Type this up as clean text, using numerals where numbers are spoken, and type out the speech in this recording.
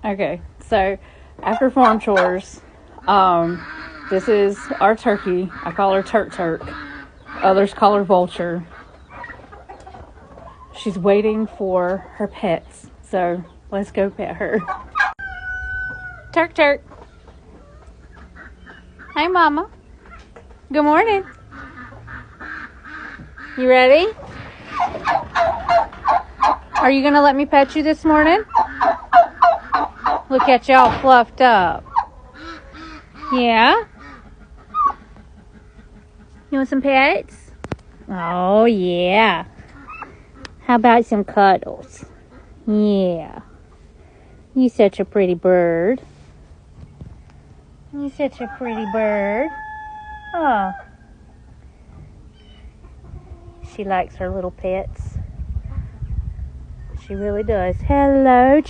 Okay, so after farm chores, this is our turkey. I call her Turk Turk. Others call her Vulture. She's waiting for her pets, so let's go pet her. Turk Turk. Hey, Mama. Good morning. You ready? Are you gonna let me pet you this morning? Look at you all fluffed up. Yeah? You want some pets? Oh, yeah. How about some cuddles? Yeah. You such a pretty bird. You such a pretty bird. Oh. She likes her little pets. She really does. Hello,